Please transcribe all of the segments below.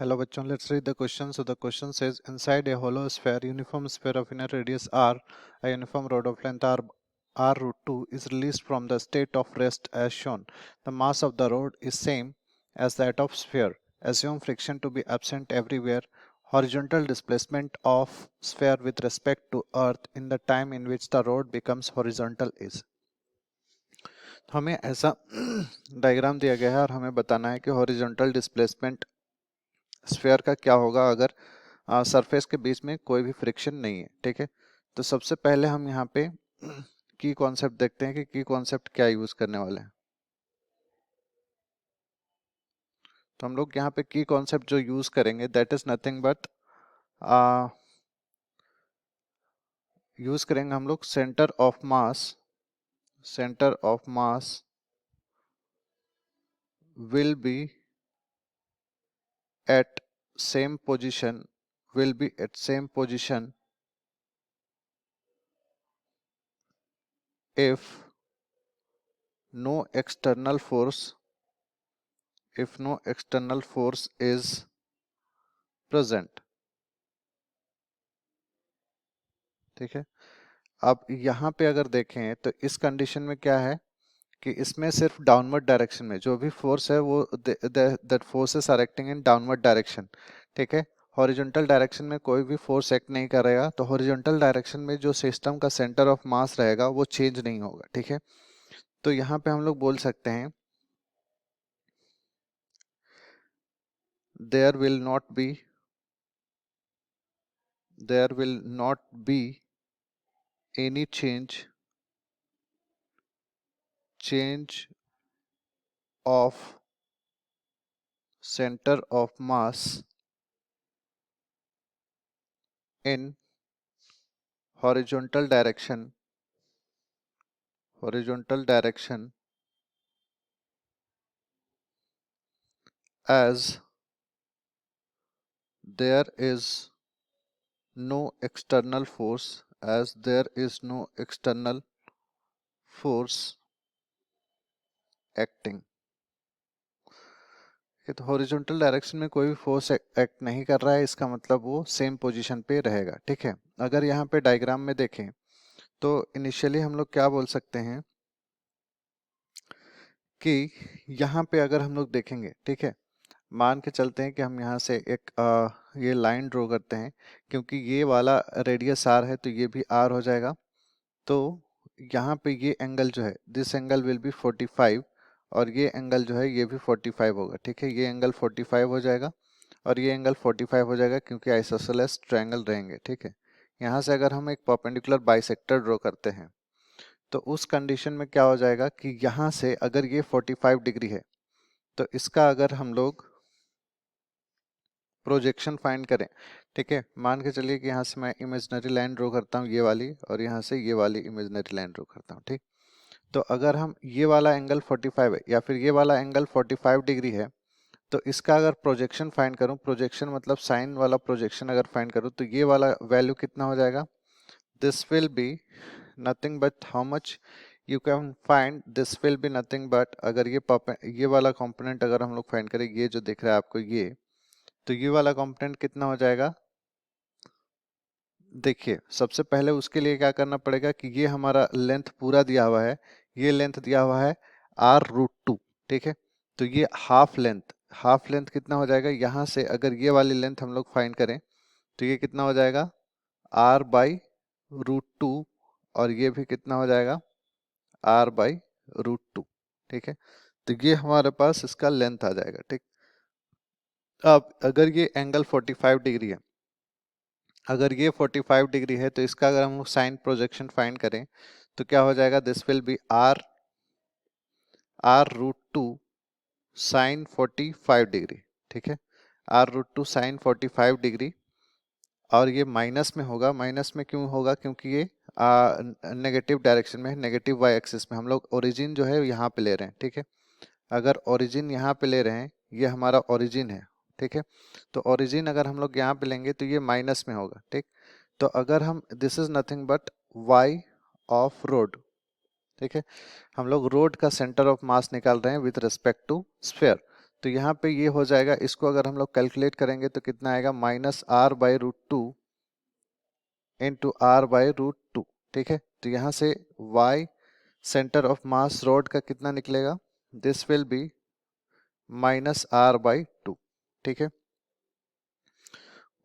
Hello bachon, let's read the question. So the question says, inside a hollow sphere, uniform sphere of inner radius r, a uniform rod of length r root 2 is released from the state of rest as shown. The mass of the rod is same as that of sphere. Assume friction to be absent everywhere. Horizontal displacement of sphere with respect to earth in the time in which the rod becomes horizontal is. हमें ऐसा diagram दिया गया है और हमें बताना है कि हॉरिजॉन्टल डिस्प्लेसमेंट स्फीयर का क्या होगा अगर सरफेस के बीच में कोई भी फ्रिक्शन नहीं है। ठीक है, तो सबसे पहले हम यहाँ पे की कॉन्सेप्ट देखते हैं कि की कॉन्सेप्ट क्या यूज करने वाले हैं। तो हम लोग यहाँ पे की कॉन्सेप्ट जो यूज करेंगे that is nothing but use करेंगे हम लोग centre of mass will be at same position if no external force is present। ठीक है, अब यहाँ पे अगर देखें तो इस कंडीशन में क्या है कि इसमें सिर्फ डाउनवर्ड डायरेक्शन में जो भी फोर्स है वो that forces are acting in downward direction. ठीक है, हॉरिजॉन्टल डायरेक्शन में कोई भी फोर्स एक्ट नहीं करेगा, तो हॉरिजॉन्टल डायरेक्शन में जो सिस्टम का सेंटर ऑफ मास रहेगा वो चेंज नहीं होगा। ठीक है, तो यहाँ पे हम लोग बोल सकते हैं there will not be any change of center of mass in horizontal direction as there is no external force acting। तो हॉरिजॉन्टल डायरेक्शन में कोई भी फोर्स एक्ट नहीं कर रहा है, इसका मतलब वो सेम पोजीशन पे रहेगा। ठीक है, अगर यहाँ पे डायग्राम में देखें तो इनिशियली हम लोग क्या बोल सकते हैं कि यहाँ पे अगर हम लोग देखेंगे, ठीक है, मान के चलते हैं कि हम यहाँ से एक ये लाइन ड्रॉ करते हैं, क्योंकि ये वाला रेडियस आर है तो ये भी आर हो जाएगा। तो यहाँ पे ये एंगल जो है दिस एंगल विल बी 45 और ये एंगल जो है ये भी 45 होगा। ठीक है, ये एंगल 45 हो जाएगा और ये एंगल 45 हो जाएगा क्योंकि आइसोसेलेस ट्रायंगल रहेंगे। ठीक है, यहाँ से अगर हम एक परपेंडिकुलर बाइसेक्टर ड्रॉ करते हैं तो उस कंडीशन में क्या हो जाएगा कि यहाँ से अगर ये 45 डिग्री है तो इसका अगर हम लोग प्रोजेक्शन फाइंड करें, ठीक है, मान के चलिए कि यहाँ से मैं इमेजिनरी लाइन ड्रॉ करता हूँ ये वाली, और यहाँ से ये वाली इमेजिनरी लाइन ड्रॉ करता हूँ। ठीक, तो अगर हम ये वाला एंगल 45 है या फिर ये वाला एंगल 45 डिग्री है तो इसका अगर प्रोजेक्शन फाइंड करूँ, प्रोजेक्शन मतलब साइन वाला प्रोजेक्शन अगर फाइंड करूँ तो ये वाला वैल्यू कितना हो जाएगा, this will be nothing but how much you can find, this will be nothing but अगर ये वाला कंपोनेंट अगर हम लोग फाइंड करें, ये जो दिख रहा है आपको ये, तो ये वाला कंपोनेंट कितना हो जाएगा। देखिए सबसे पहले उसके लिए क्या करना पड़ेगा कि ये हमारा लेंथ पूरा दिया हुआ है, ये लेंथ दिया हुआ है आर रूट 2। ठीक है, तो ये हाफ लेंथ कितना हो जाएगा, यहाँ से अगर ये वाली लेंथ हम लोग फाइंड करें तो ये कितना हो जाएगा आर बाई रूट 2 और ये भी कितना हो जाएगा आर बाई रूट 2। ठीक है, तो ये हमारे पास इसका लेंथ आ जाएगा। ठीक, अब अगर ये एंगल 45 डिग्री है, अगर ये 45 डिग्री है तो इसका अगर हम साइन प्रोजेक्शन फाइंड करें तो क्या हो जाएगा, this will be r root 2 sine 45 degree. ठीक है, आर रूट 2 साइन 45 डिग्री, और ये माइनस में होगा। माइनस में क्यों होगा, क्योंकि ये नेगेटिव डायरेक्शन में है, नेगेटिव वाई एक्सिस में। हम लोग ओरिजिन जो है यहाँ पे ले रहे हैं। ठीक है, अगर ओरिजिन यहाँ पे ले रहे हैं, ये हमारा ओरिजिन है। ठीक है, तो ओरिजिन अगर हम लोग यहाँ पे लेंगे तो ये माइनस में होगा। ठीक, तो अगर हम this is nothing but why of road. ठीक है, हम लोग रोड का सेंटर ऑफ मास निकाल रहे हैं विथ रिस्पेक्ट टू स्फीयर। तो यहाँ पे ये हो जाएगा, इसको अगर हम लोग कैलकुलेट करेंगे तो कितना आएगा, -r/√2 इंटू r/√2। ठीक है, तो यहाँ से y centre of mass rod का कितना निकलेगा, दिस विल बी -r/2। ठीक है,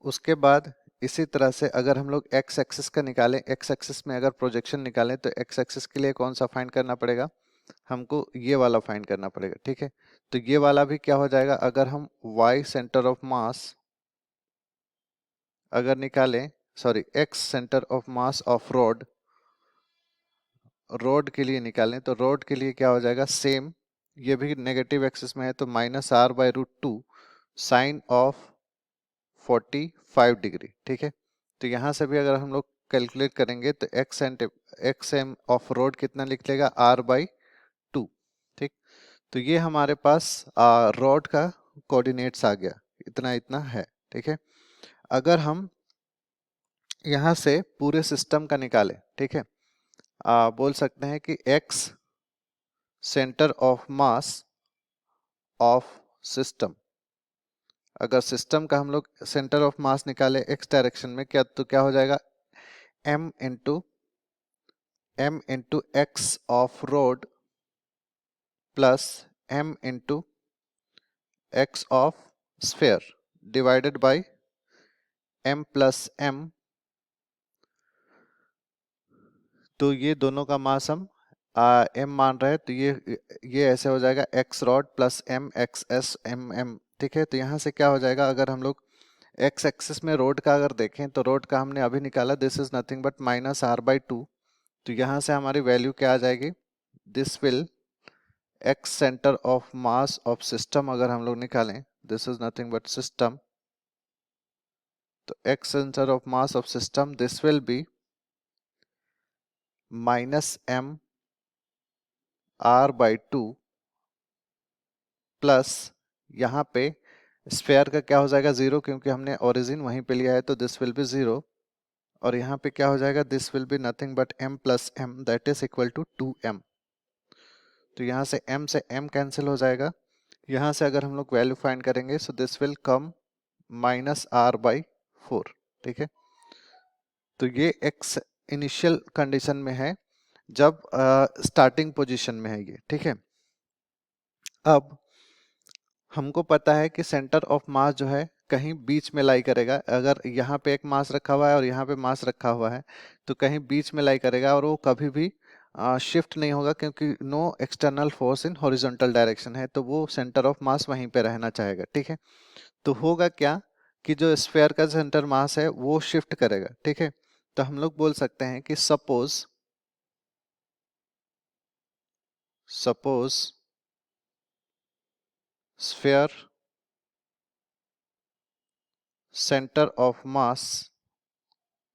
उसके बाद इसी तरह से अगर हम लोग x एक्सिस का निकालें, x एक्सिस में अगर प्रोजेक्शन निकालें तो x एक्सिस के लिए कौन सा फाइंड करना पड़ेगा, हमको ये वाला फाइंड करना पड़ेगा। ठीक है, तो ये वाला भी क्या हो जाएगा, अगर हम y सेंटर ऑफ मास अगर निकालें, sorry x centre of mass of road के लिए निकालें, तो रोड के लिए क्या हो जाएगा, सेम, ये भी नेगेटिव एक्सिस में है, तो -r/√2 साइन ऑफ 45 डिग्री। ठीक है, तो यहाँ से भी अगर हम लोग कैलकुलेट करेंगे तो एक्स एम ऑफ रोड कितना लिख लेगा, r/2। ठीक, तो ये हमारे पास रोड का कोऑर्डिनेट्स आ गया, इतना इतना है। ठीक है, अगर हम यहाँ से पूरे सिस्टम का निकालें, ठीक है, बोल सकते हैं कि x centre of mass of system, अगर सिस्टम का हम लोग सेंटर ऑफ मास निकाले x डायरेक्शन में, क्या तो क्या हो जाएगा, m into x of road plus m into x of sphere divided by m plus m। तो ये दोनों का मास हम m मान रहे हैं, तो ये ऐसे हो जाएगा x rod plus m x s m m. ठीक है, तो यहाँ से क्या हो जाएगा, अगर हम लोग x एक्सिस में रोड का अगर देखें तो रोड का हमने अभी निकाला, this is nothing but -r/2। तो यहाँ से हमारी वैल्यू क्या आ जाएगी, this will x centre of mass of system अगर हम लोग निकालें, this is nothing but system, तो x centre of mass of system this will B -m/r/2 plus यहाँ पे स्फेयर का क्या हो जाएगा, 0, क्योंकि हमने ओरिजिन वहीं पे लिया है, तो दिस विल बी 0। और यहाँ पे क्या हो जाएगा, this will be nothing but m plus m that is equal to 2m। तो यहाँ से m से m कैंसिल हो जाएगा, यहाँ से अगर हम लोग वैल्यू फाइंड करेंगे, so this will come -r/4। ठीक है, तो ये x इनिशियल कंडीशन में है, जब स्टार्टिंग पोजीशन में है ये। ठीक है, अब हमको पता है कि सेंटर ऑफ मास जो है कहीं बीच में लाई करेगा, अगर यहाँ पे एक मास रखा हुआ है और यहाँ पे मास रखा हुआ है, तो कहीं बीच में लाई करेगा और वो कभी भी शिफ्ट नहीं होगा, क्योंकि no external force in horizontal direction है, तो वो सेंटर ऑफ मास वहीं पे रहना चाहेगा। ठीक है, तो होगा क्या कि जो स्फेयर का सेंटर मास है वो शिफ्ट करेगा। ठीक है, तो हम लोग बोल सकते हैं कि suppose sphere centre of mass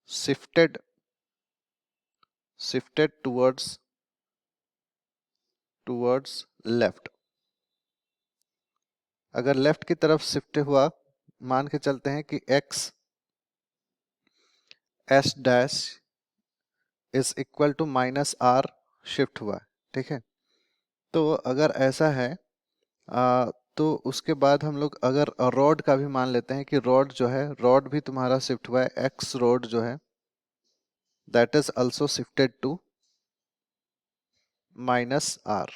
shifted towards left, अगर लेफ्ट की तरफ शिफ्ट हुआ, मान के चलते हैं कि x s dash is equal to -r shift हुआ। ठीक है, तो अगर ऐसा है तो उसके बाद हम लोग अगर रॉड का भी मान लेते हैं कि रॉड जो है, रॉड भी तुम्हारा शिफ्ट हुआ है, x रॉड जो है that is also shifted to -r।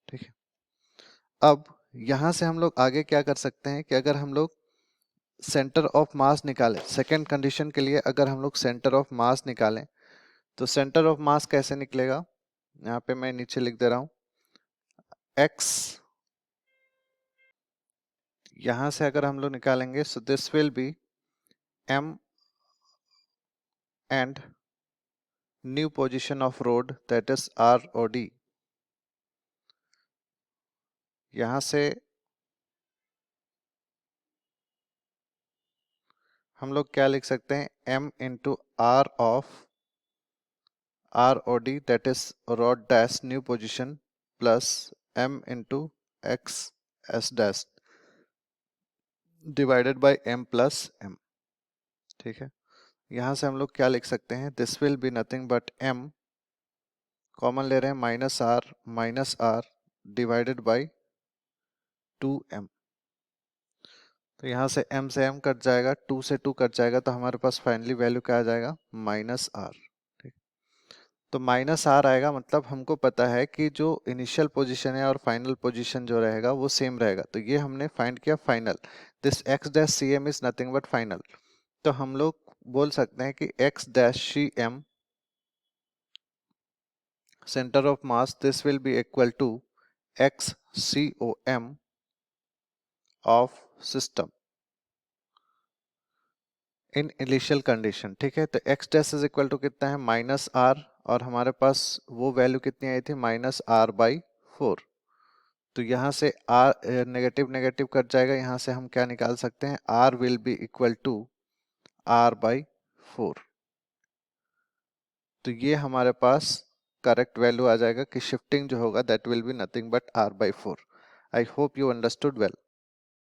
ठीक है, अब यहां से हम लोग आगे क्या कर सकते हैं कि अगर हम लोग सेंटर ऑफ मास निकालें, सेकेंड कंडीशन के लिए अगर हम लोग सेंटर ऑफ मास निकालें, तो सेंटर ऑफ मास कैसे निकलेगा, यहाँ पे मैं नीचे लिख दे रहा हूं, x यहां से अगर हम लोग निकालेंगे, so this will B m and new position of road that is r और d। यहां से हम लोग क्या लिख सकते हैं, m into r of r और d that is rod dash new position plus m into x s dash divided by m plus m। ठीक है, यहाँ से हम लोग क्या लिख सकते हैं, this will be nothing but m, common ले रहे हैं, -r डिवाइडेड बाय 2m। तो यहाँ से m कट जाएगा, 2 से 2 कट जाएगा, तो हमारे पास फाइनली वैल्यू क्या आ जाएगा, -r। ठीक, तो -r आएगा, मतलब हमको पता है कि जो इनिशियल पोजीशन है और फाइनल पोजीशन जो रहेगा वो सेम रहेगा। तो ये हमने फाइंड किया final. This x dash c m is nothing but final. तो हम लोग बोल सकते हैं कि x dash c m center of mass, this will be equal to XCOM of system in initial condition। ठीक है, तो x dash is equal to कितना है, -r, और हमारे पास वो वैल्यू कितनी आई थी, -r/4। तो यहाँ से r नेगेटिव नेगेटिव कट जाएगा, यहाँ से हम क्या निकाल सकते हैं, r will be equal to r/4। तो ये हमारे पास करेक्ट वैल्यू आ जाएगा कि शिफ्टिंग जो होगा that will be nothing but r/4। I hope you understood well.